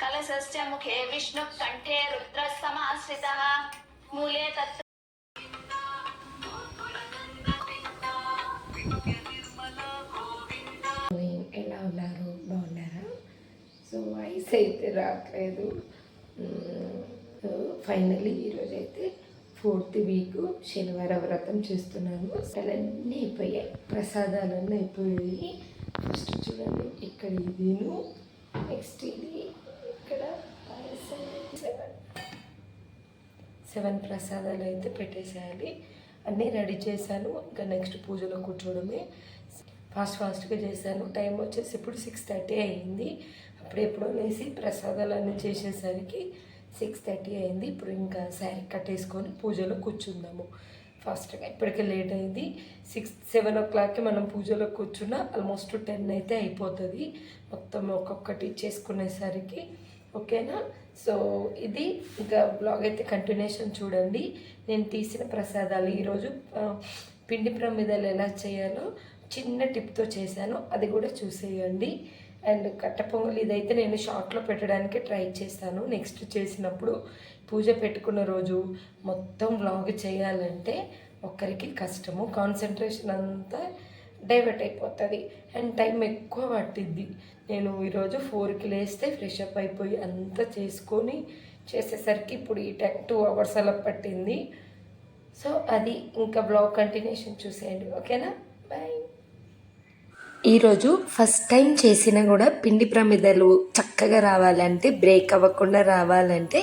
कलशस्य मुखे विष्णु कंठे रुद्र समाश्रितः मूले तत्र ఎలా ఉన్నారు? బాగున్నారా? సో ఐస్ అయితే రావట్లేదు. ఫైనల్లీ ఈరోజు అయితే 4th వీక్ శనివారం వ్రతం చేస్తున్నాను. అన్నీ అయిపోయాయి, ప్రసాదాలన్నీ అయిపోయాయి. ఫస్ట్ చూడండి, ఇక్కడ ఇదిను, నెక్స్ట్ ఇది, ఇక్కడ 7 ప్రసాదాలు అయితే పెట్టేసేయాలి. అన్నీ రెడీ చేశాను. ఇంకా నెక్స్ట్ పూజలో కూర్చోవడమే. ఫాస్ట్గా చేశాను. టైం వచ్చేసి ఇప్పుడు 6:30 అయింది. అప్పుడెప్పుడో లేసి ప్రసాదాలన్నీ చేసేసరికి 6:30 అయింది. ఇప్పుడు ఇంకా శారీ కట్టేసుకొని పూజలో కూర్చుందాము ఫాస్ట్గా. ఇప్పటికే లేట్ అయింది. 7 o'clockకి మనం పూజలో కూర్చున్న ఆల్మోస్ట్ 10 అయితే అయిపోతుంది మొత్తం ఒక్కొక్కటి చేసుకునేసరికి. ఓకేనా? సో ఇది ఇంకా బ్లాగ్ అయితే కంటిన్యూషన్ చూడండి. నేను తీసిన ప్రసాదాలు ఈరోజు పిండి ప్రమిదలు ఎలా చేయాలో చిన్న టిప్తో చేశాను, అది కూడా చూసేయండి. అండ్ కట్ట పొంగల్ ఇదైతే నేను షార్ట్లో పెట్టడానికి ట్రై చేస్తాను. నెక్స్ట్ చేసినప్పుడు పూజ పెట్టుకున్న రోజు మొత్తం వ్లాగ్ చేయాలంటే ఒక్కరికి కష్టము, కాన్సన్ట్రేషన్ అంతా డైవర్ట్ అయిపోతుంది అండ్ టైం ఎక్కువ పట్టిద్ది. నేను ఈరోజు 4కి లేస్తే ఫ్రెష్ అప్ అయిపోయి అంతా చేసుకొని చేసేసరికి ఇప్పుడు ఈ 2 hours అలా పట్టింది. సో అది ఇంకా బ్లాగ్ కంటిన్యూషన్ చూసేయండి. ఓకేనా? బాయ్. ఈరోజు ఫస్ట్ టైం చేసినా కూడా పిండి ప్రమిదలు చక్కగా రావాలంటే, బ్రేక్ అవ్వకుండా రావాలంటే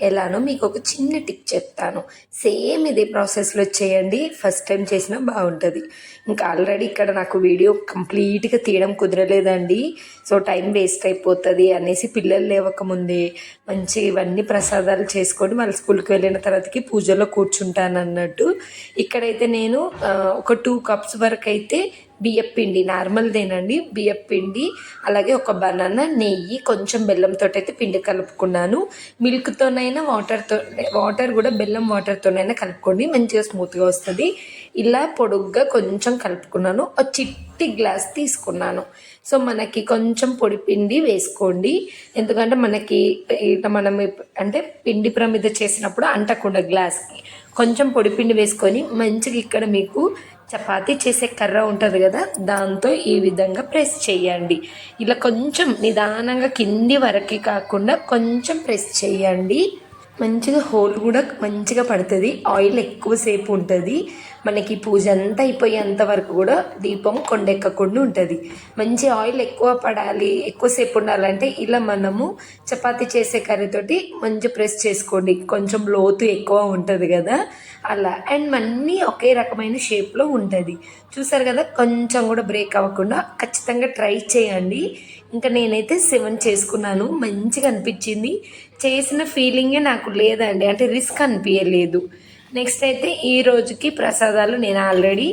ఎలానో మీకు ఒక చిన్న టిప్ చెప్తాను. సేమ్ ఇదే ప్రాసెస్లో చేయండి. ఫస్ట్ టైం చేసినా బాగుంటుంది. ఇంకా ఆల్రెడీ ఇక్కడ నాకు వీడియో కంప్లీట్గా తీయడం కుదరలేదండి. సో టైం వేస్ట్ అయిపోతుంది అనేసి పిల్లలు లేవకముందే మంచి ఇవన్నీ ప్రసాదాలు చేసుకొని వాళ్ళ స్కూల్కి వెళ్ళిన తర్వాతకి పూజలో కూర్చుంటాను అన్నట్టు. ఇక్కడైతే నేను ఒక 2 cups వరకు అయితే బియ్యపిండి నార్మల్దేనండి, బియ్యపిండి, అలాగే ఒక బనానా, నెయ్యి, కొంచెం బెల్లంతో అయితే పిండి కలుపుకున్నాను. మిల్క్తోనైనా వాటర్ కూడా బెల్లం వాటర్తోనైనా కలుపుకోండి, మంచిగా స్మూత్గా వస్తుంది. ఇలా పొడుగ్గా కొంచెం కలుపుకున్నాను. ఒక చిట్టి గ్లాస్ తీసుకున్నాను. సో మనకి కొంచెం పొడి పిండి వేసుకోండి, ఎందుకంటే మనకి ఇట్లా మనం అంటే పిండి ప్రమిద చేసినప్పుడు అంటకుండా గ్లాస్కి కొంచెం పొడి పిండి వేసుకొని మంచిగా ఇక్కడ మీకు చపాతీ చేసే కర్ర ఉంటుంది కదా, దాంతో ఈ విధంగా ప్రెస్ చేయండి. ఇలా కొంచెం నిదానంగా కింది వరకు కాకుండా కొంచెం ప్రెస్ చేయండి. మంచిగా హోల్ కూడా మంచిగా పడుతుంది. ఆయిల్ ఎక్కువసేపు ఉంటుంది. మనకి పూజ అంతా అయిపోయేంత వరకు కూడా దీపం కొండెక్కకుండా ఉంటుంది. మంచి ఆయిల్ ఎక్కువ పడాలి, ఎక్కువసేపు ఉండాలంటే ఇలా మనము చపాతీ చేసే కర్రీతోటి మంచి ప్రెస్ చేసుకోండి. కొంచెం లోతు ఎక్కువ ఉంటుంది కదా అలా. అండ్ అన్నీ ఒకే రకమైన షేప్లో ఉంటుంది. చూసారు కదా, కొంచెం కూడా బ్రేక్ అవ్వకుండా ఖచ్చితంగా ట్రై చేయండి. ఇంకా నేనైతే 7 చేసుకున్నాను. మంచిగా అనిపించింది. చేసిన ఫీలింగే నాకు లేదండి, అంటే రిస్క్ అనిపించలేదు. నెక్స్ట్ అయితే ఈ రోజుకి ప్రసాదాలు నేను ఆల్రెడీ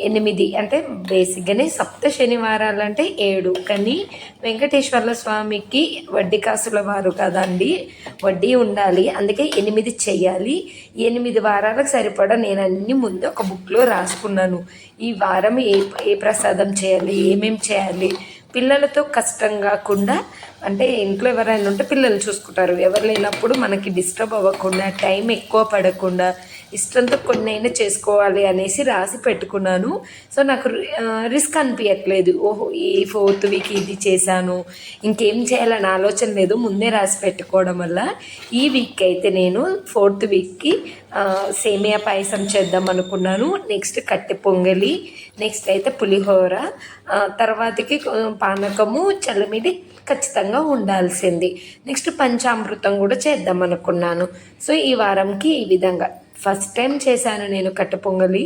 8, అంటే బేసిక్గానే సప్త శనివారాలు అంటే 7, కానీ వెంకటేశ్వర్ల స్వామికి వడ్డీ కాసుల వారు కదండి, వడ్డీ ఉండాలి, అందుకే 8 చెయ్యాలి. 8 వారాలకు సరిపడా నేను అన్ని ముందు ఒక బుక్లో రాసుకున్నాను. ఈ వారం ఏ ప్రసాదం చేయాలి, ఏమేమి చేయాలి, పిల్లలతో కష్టం కాకుండా, అంటే ఇంట్లో ఎవరైనా ఉంటే పిల్లలు చూసుకుంటారు, ఎవరు లేనప్పుడు మనకి డిస్టర్బ్ అవ్వకుండా, టైం ఎక్కువ పడకుండా ఇష్టంతో కొన్నైనా చేసుకోవాలి అనేసి రాసి పెట్టుకున్నాను. సో నాకు రిస్క్ అనిపించట్లేదు. ఓహో ఈ 4th వీక్ ఇది చేశాను, ఇంకేం చేయాలని ఆలోచన లేదు, ముందే రాసి పెట్టుకోవడం వల్ల. ఈ వీక్ అయితే నేను 4th వీక్కి సేమియా పాయసం చేద్దాం అనుకున్నాను. నెక్స్ట్ కట్టె పొంగలి, నెక్స్ట్ అయితే పులిహోర, తర్వాతకి పానకము, చల్లమిడి ఖచ్చితంగా ఉండాల్సింది. నెక్స్ట్ పంచామృతం కూడా చేద్దాం అనుకున్నాను. సో ఈ వారంకి ఈ విధంగా ఫస్ట్ టైం చేశాను నేను కట్టె పొంగలి.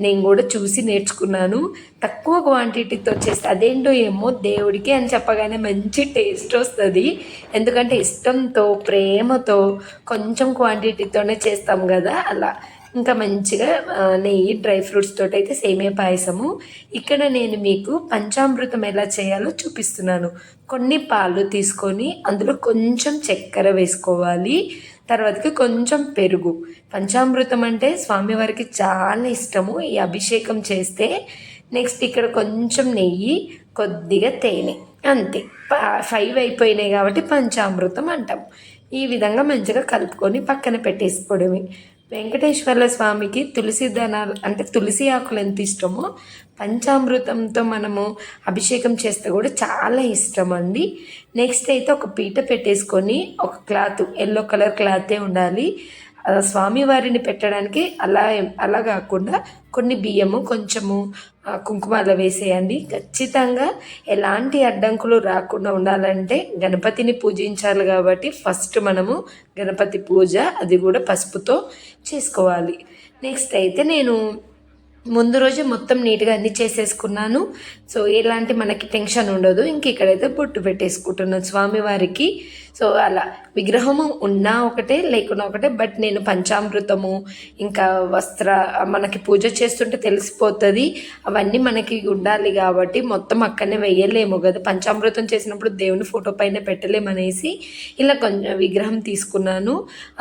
నేను కూడా చూసి నేర్చుకున్నాను. తక్కువ క్వాంటిటీతో చేస్తే అదేంటో ఏమో దేవుడికి అని చెప్పగానే మంచి టేస్ట్ వస్తుంది. ఎందుకంటే ఇష్టంతో ప్రేమతో కొంచెం క్వాంటిటీతోనే చేస్తాం కదా అలా. ఇంకా మంచిగా నెయ్యి, డ్రై ఫ్రూట్స్ తోటి అయితే సేమియా పాయసము. ఇక్కడ నేను మీకు పంచామృతం ఎలా చేయాలో చూపిస్తున్నాను. కొన్ని పాలు తీసుకొని అందులో కొంచెం చక్కెర వేసుకోవాలి, తర్వాతకి కొంచెం పెరుగు. పంచామృతం అంటే స్వామివారికి చాలా ఇష్టము ఈ అభిషేకం చేస్తే. నెక్స్ట్ ఇక్కడ కొంచెం నెయ్యి, కొద్దిగా తేనె, అంతే 5 అయిపోయినాయి కాబట్టి పంచామృతం అంటాం. ఈ విధంగా మంచిగా కలుపుకొని పక్కన పెట్టేసుకోవడమే. వెంకటేశ్వర్ల స్వామికి తులసి దళాలు అంటే తులసి ఆకులు ఎంత ఇష్టమో పంచామృతంతో మనము అభిషేకం చేస్తే కూడా చాలా ఇష్టం అండి. నెక్స్ట్ అయితే ఒక పీట పెట్టేసుకొని ఒక క్లాత్, ఎల్లో కలర్ క్లాతే ఉండాలి. స్వామివారిని పెట్టడానికి అలా కాకుండా కొన్ని బియ్యము కొంచెము కుంకుమ అలా వేసేయండి. ఖచ్చితంగా ఎలాంటి అడ్డంకులు రాకుండా ఉండాలంటే గణపతిని పూజించాలి కాబట్టి ఫస్ట్ మనము గణపతి పూజ అది కూడా పసుపుతో చేసుకోవాలి. నెక్స్ట్ అయితే నేను ముందు రోజు మొత్తం నీట్గా అన్నీ చేసేసుకున్నాను. సో ఎలాంటి మనకి టెన్షన్ ఉండదు. ఇంక ఇక్కడైతే బొట్టు పెట్టేసుకుంటున్నాను స్వామివారికి. సో అలా విగ్రహము ఉన్నా ఒకటే లేకున్నా ఒకటే, బట్ నేను పంచామృతము ఇంకా మనకి పూజ చేస్తుంటే తెలిసిపోతుంది అవన్నీ మనకి ఉండాలి కాబట్టి మొత్తం అక్కడనే వేయలేము కదా. పంచామృతం చేసినప్పుడు దేవుని ఫోటో పైన పెట్టలేమనేసి ఇలా కొంచెం విగ్రహం తీసుకున్నాను.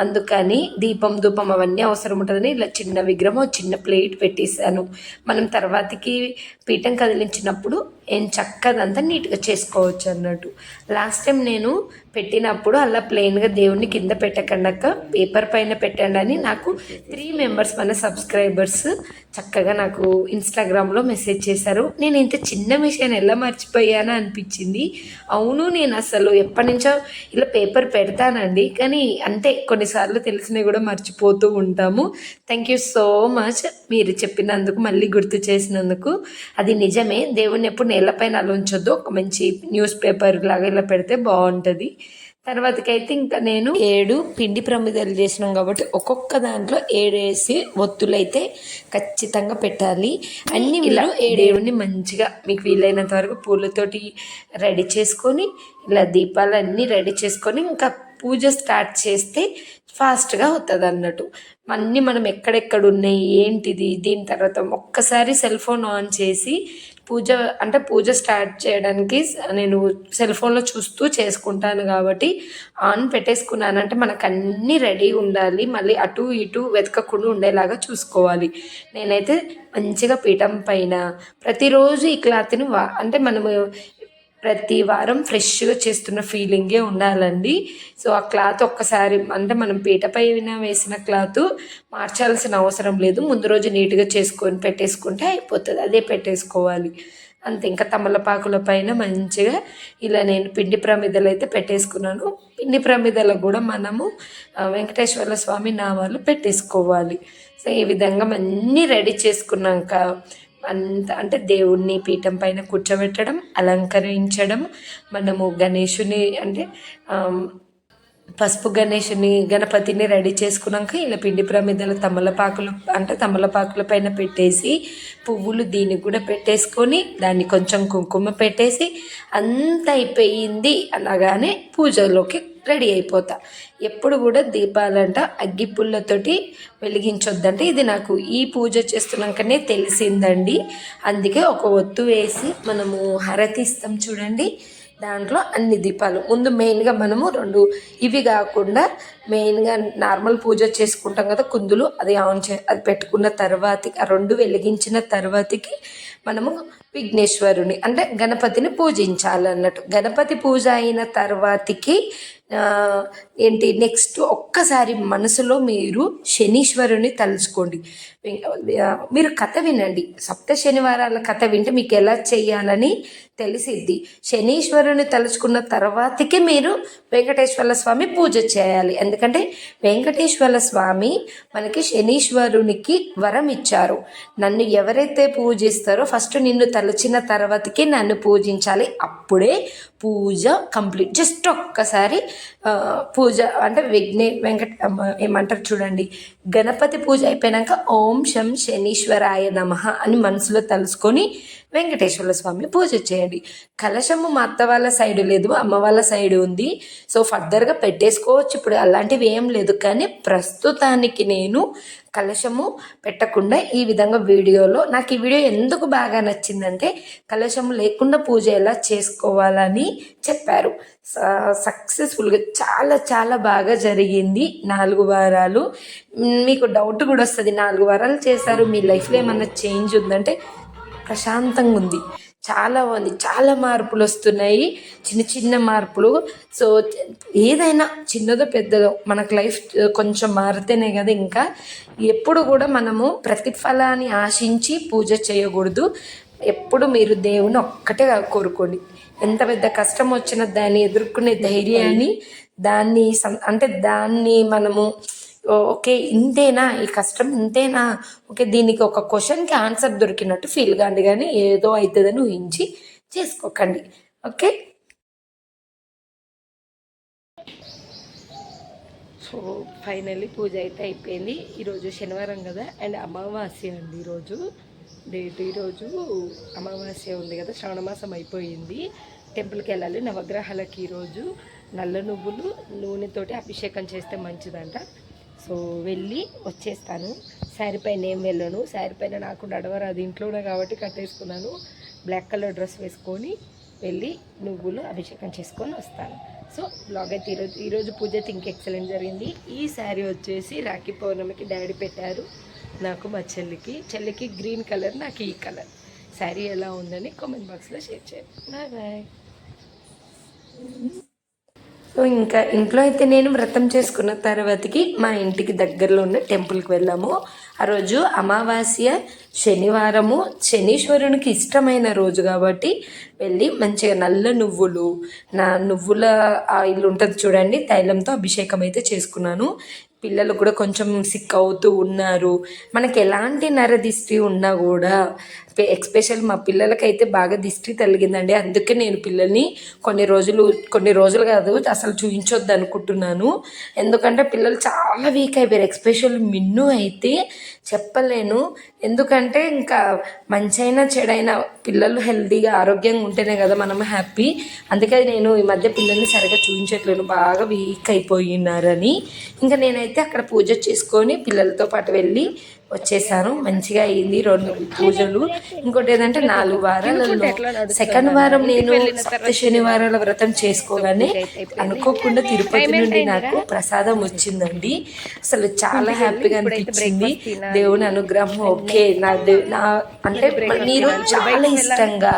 అందుకని దీపం ధూపం అవన్నీ అవసరం ఉంటుందని ఇలా చిన్న విగ్రహం చిన్న ప్లేట్ పెట్టేశాను. మనం తర్వాతకి పీఠం కదిలించినప్పుడు ఏం చక్కదంతా నీట్గా చేసుకోవచ్చు అన్నట్టు. లాస్ట్ టైం నేను పెట్టినప్పుడు అలా ప్లెయిన్గా దేవుణ్ణి కింద పెట్టకండాక పేపర్ పైన పెట్టండి అని నాకు 3 మెంబర్స్ మన సబ్స్క్రైబర్స్ చక్కగా నాకు ఇన్స్టాగ్రామ్లో మెసేజ్ చేశారు. నేను ఇంత చిన్న విషయాన్ని ఎలా మర్చిపోయానా అనిపించింది. అవును, నేను అసలు ఎప్పటి నుంచో ఇలా పేపర్ పెడతానండి, కానీ అంతే కొన్నిసార్లు తెలిసినవి కూడా మర్చిపోతూ ఉంటాము. థ్యాంక్ యూ సో మచ్ మీరు చెప్పినందుకు, మళ్ళీ గుర్తు చేసినందుకు. అది నిజమే, దేవుణ్ణి ఎప్పుడు నేలపైన అలా ఉంచొద్దు, ఒక మంచి న్యూస్ పేపర్ లాగా ఇలా పెడితే బాగుంటుంది. తర్వాతకైతే ఇంకా నేను 7 పిండి ప్రమిదలు చేసినాం కాబట్టి ఒక్కొక్క దాంట్లో 7 వేసి ఒత్తులైతే ఖచ్చితంగా పెట్టాలి. అన్నీ ఇలా 7 మంచిగా మీకు వీలైనంత వరకు పూలతోటి రెడీ చేసుకొని ఇలా దీపాలన్నీ రెడీ చేసుకొని ఇంకా పూజ స్టార్ట్ చేస్తే ఫాస్ట్గా అవుతుంది అన్నట్టు. అన్నీ మనం ఎక్కడెక్కడ ఉన్నాయి ఏంటిది, దీని తర్వాత ఒక్కసారి సెల్ ఫోన్ ఆన్ చేసి పూజ స్టార్ట్ చేయడానికి నేను సెల్ ఫోన్లో చూస్తూ చేసుకుంటాను కాబట్టి ఆన్ పెట్టేసుకున్నానంటే మనకు అన్నీ రెడీ ఉండాలి, మళ్ళీ అటు ఇటు వెతకకుండా ఉండేలాగా చూసుకోవాలి. నేనైతే మంచిగా పీఠం పైన ప్రతిరోజు ఈ క్లాత్ని అంటే మనము ప్రతి వారం ఫ్రెష్గా చేస్తున్న ఫీలింగే ఉండాలండి. సో ఆ క్లాత్ ఒక్కసారి అంటే మనం పీట పైన వేసిన క్లాత్ మార్చాల్సిన అవసరం లేదు. ముందు రోజు నీట్గా చేసుకొని పెట్టేసుకుంటే అయిపోతుంది, అదే పెట్టేసుకోవాలి అంతే. ఇంకా తమలపాకుల పైన మంచిగా ఇలా నేను పిండి ప్రమిదలు అయితే పెట్టేసుకున్నాను. పిండి ప్రమిదలకు కూడా మనము వెంకటేశ్వర్ల స్వామి నామాలు పెట్టేసుకోవాలి. సో ఈ విధంగా అన్నీ రెడీ చేసుకున్నాక అంత అంటే దేవుణ్ణి పీఠం పైన కూర్చోబెట్టడం, అలంకరించడం, మనము గణేషుని అంటే పసుపు గణపతిని రెడీ చేసుకున్నాక ఇలా పిండి ప్రమిదలు తమలపాకుల పైన పెట్టేసి పువ్వులు దీనికి కూడా పెట్టేసుకొని దాన్ని కొంచెం కుంకుమ పెట్టేసి అంత అయిపోయింది అనగానే పూజలోకి రెడీ అయిపోతా. ఎప్పుడు కూడా దీపాలంట అగ్గిపుల్లతోటి వెలిగించొద్దంటే ఇది నాకు ఈ పూజ చేస్తున్నాకనే తెలిసిందండి. అందుకే ఒక ఒత్తు వేసి మనము హారతి ఇస్తాం చూడండి, దాంట్లో అన్ని దీపాలు ముందు మెయిన్గా మనము 2 ఇవి కాకుండా మెయిన్గా నార్మల్ పూజ చేసుకుంటాం కదా కుందులు, అది అది పెట్టుకున్న తర్వాతకి ఆ 2 వెలిగించిన తర్వాతకి మనము విఘ్నేశ్వరుని అంటే గణపతిని పూజించాలన్నట్టు. గణపతి పూజ అయిన తర్వాతకి నెక్స్ట్ ఒక్కసారి మనసులో మీరు శనీశ్వరుని తలుచుకోండి. మీరు కథ వినండి, సప్త శనివారాల కథ వింటే మీకు ఎలా చేయాలని తెలిసిద్ది. శనీశ్వరుని తలుచుకున్న తర్వాతకి మీరు వెంకటేశ్వర్ల స్వామి పూజ చేయాలి. ఎందుకంటే వెంకటేశ్వర్ల స్వామి మనకి శనీశ్వరునికి వరం ఇచ్చారు, నన్ను ఎవరైతే పూజిస్తారో ఫస్ట్ నిన్ను తలచిన తర్వాతకి నన్ను పూజించాలి, అప్పుడే పూజ కంప్లీట్. జస్ట్ ఒక్కసారి పూజ అంటే ఏమంటారు చూడండి, గణపతి పూజ అయిపోయాక ఓం శం శనీశ్వరాయ నమః అని మనసులో తలుసుకొని వెంకటేశ్వర స్వామి పూజ చేయండి. కలశము మా అత్త వాళ్ళ సైడు లేదు, అమ్మ వాళ్ళ సైడు ఉంది. సో ఫర్దర్గా పెట్టేసుకోవచ్చు, ఇప్పుడు అలాంటివి ఏం లేదు. కానీ ప్రస్తుతానికి నేను కలశము పెట్టకుండా ఈ విధంగా వీడియోలో నాకు ఈ వీడియో ఎందుకు బాగా నచ్చిందంటే కలశము లేకుండా పూజ ఎలా చేసుకోవాలని చెప్పారు. సక్సెస్ఫుల్గా చాలా చాలా బాగా జరిగింది 4 వారాలు. మీకు డౌట్ కూడా వస్తుంది, 4 వారాలు చేశారు మీ లైఫ్లో ఏమన్నా చేంజ్ ఉందంటే ప్రశాంతంగా ఉంది. చాలా బాగుంది. చాలా మార్పులు వస్తున్నాయి, చిన్న చిన్న మార్పులు. సో ఏదైనా చిన్నదో పెద్దదో మనకు లైఫ్ కొంచెం మారితేనే కదా. ఇంకా ఎప్పుడు కూడా మనము ప్రతిఫలాన్ని ఆశించి పూజ చేయకూడదు. ఎప్పుడు మీరు దేవుని ఒక్కటే కోరుకోండి. ఎంత పెద్ద కష్టం వచ్చినా దాన్ని ఎదుర్కొనే ధైర్యాన్ని, దాన్ని మనము ఓకే ఇంతేనా, ఈ కష్టం ఇంతేనా, ఓకే దీనికి ఒక క్వశ్చన్కి ఆన్సర్ దొరికినట్టు ఫీల్ కాండి, కానీ ఏదో అవుతుందని ఊహించి చేసుకోకండి. ఓకే. సో ఫైనల్లీ పూజ అయితే అయిపోయింది. ఈరోజు శనివారం కదా, అండ్ అమావాస్య అండి. ఈరోజు అమావాస్య ఉంది కదా, శ్రావణ మాసం అయిపోయింది. టెంపుల్కి వెళ్ళాలి నవగ్రహాలకి. ఈరోజు నల్ల నువ్వులు నూనెతోటి అభిషేకం చేస్తే మంచిదంట. సో వెళ్ళి వచ్చేస్తాను. శారీ పైన ఏం వెళ్ళను, శారీ పైన నాకు నడవరాదు, ఇంట్లోనే కాబట్టి కట్టేసుకున్నాను. బ్లాక్ కలర్ డ్రెస్ వేసుకొని వెళ్ళి నువ్వులు అభిషేకం చేసుకొని వస్తాను. సో బ్లాగ్ అయితే ఈరోజు పూజ అయితే ఇంక ఎక్సలెంట్ జరిగింది. ఈ శారీ వచ్చేసి రాఖీ పౌర్ణమికి డాడీ పెట్టారు నాకు, మా చెల్లికి గ్రీన్ కలర్, నాకు ఈ కలర్. శారీ ఎలా ఉందని కామెంట్ బాక్స్లో షేర్ చేయండి. Bye bye. సో ఇంకా ఇంట్లో అయితే నేను వ్రతం చేసుకున్న తర్వాతకి మా ఇంటికి దగ్గరలో ఉన్న టెంపుల్కి వెళ్ళాము. ఆ రోజు అమావాస్య శనివారము, శనీశ్వరునికి ఇష్టమైన రోజు కాబట్టి వెళ్ళి మంచిగా నల్ల నువ్వుల ఆయిల్ ఉంటుంది చూడండి, తైలంతో అభిషేకం అయితే చేసుకున్నాను. పిల్లలు కూడా కొంచెం సిక్ అవుతూ ఉన్నారు. మనకి ఎలాంటి నరదిష్టి ఉన్నా కూడా, ఎక్స్పెషల్ మా పిల్లలకైతే బాగా దిష్టి తగిలిందండి. అందుకే నేను పిల్లల్ని కొన్ని రోజులు కాదు అసలు చూపించొద్దు అనుకుంటున్నాను. ఎందుకంటే పిల్లలు చాలా వీక్ అయిపోయారు. ఎక్స్పెషల్ మిన్ను అయితే చెప్పలేను. ఎందుకంటే ఇంకా మంచైనా చెడైనా పిల్లలు హెల్తీగా ఆరోగ్యంగా ఉంటేనే కదా మనం హ్యాపీ. అందుకే నేను ఈ మధ్య పిల్లల్ని సరిగా చూపించట్లేను, బాగా వీక్ అయిపోయినారని. ఇంకా నేనైతే అక్కడ పూజ చేసుకొని పిల్లలతో పాటు వెళ్ళి వచ్చేసాను. మంచిగా అయింది 2 పూజలు. ఇంకోటి ఏంటంటే 4 వారాలలో సెకండ్ వారం నేను శనివారాల వ్రతం చేసుకోగానే అనుకోకుండా తిరుపతి నుండి నాకు ప్రసాదం వచ్చిందండి. అసలు చాలా హ్యాపీగా అనిపించింది. దేవుని అనుగ్రహం. ఓకే నా అంటే మీరు చాలా ఇష్టంగా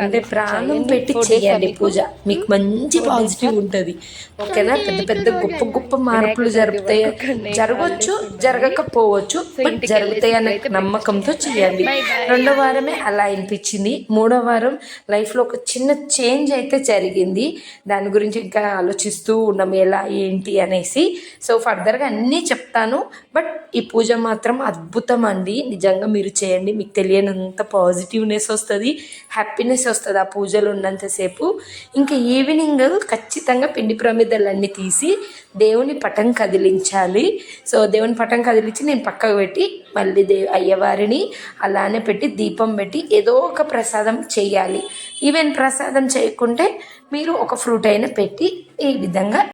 అంటే ప్రాణం పెట్టి చేయండి పూజ, మీకు మంచి పాజిటివ్ ఉంటుంది. ఓకేనా. పెద్ద గొప్ప మార్పులు జరగవచ్చు, జరగకపోవచ్చు, బట్ జరుగుతాయి అనే నమ్మకంతో చేయండి. 2వ వారమే అలా అనిపించింది. 3వ వారం లైఫ్లో ఒక చిన్న చేంజ్ అయితే జరిగింది. దాని గురించి ఇంకా ఆలోచిస్తూ ఉన్నాము ఎలా ఏంటి అనేసి. సో ఫర్దర్గా అన్నీ చెప్తాను. బట్ ఈ పూజ మాత్రం అద్భుతం అండి. నిజంగా మీరు చేయండి, మీకు తెలియనంత పాజిటివ్నెస్ వస్తుంది, హ్యాపీనెస్ వస్తుంది ఆ పూజలు ఉన్నంతసేపు. ఇంకా ఈవినింగ్ ఖచ్చితంగా పిండి ప్రమిదలన్నీ తీసి దేవుని పటం కదిలించాలి. సో దేవుని పటం కదిలించి నేను పక్కకు పెట్టి మళ్ళీ అయ్యవారిని అలానే పెట్టి దీపం పెట్టి ఏదో ఒక ప్రసాదం చేయాలి. ఈవెన్ ప్రసాదం చేయకుంటే మీరు ఒక ఫ్రూట్ అయినా పెట్టి ఈ విధంగా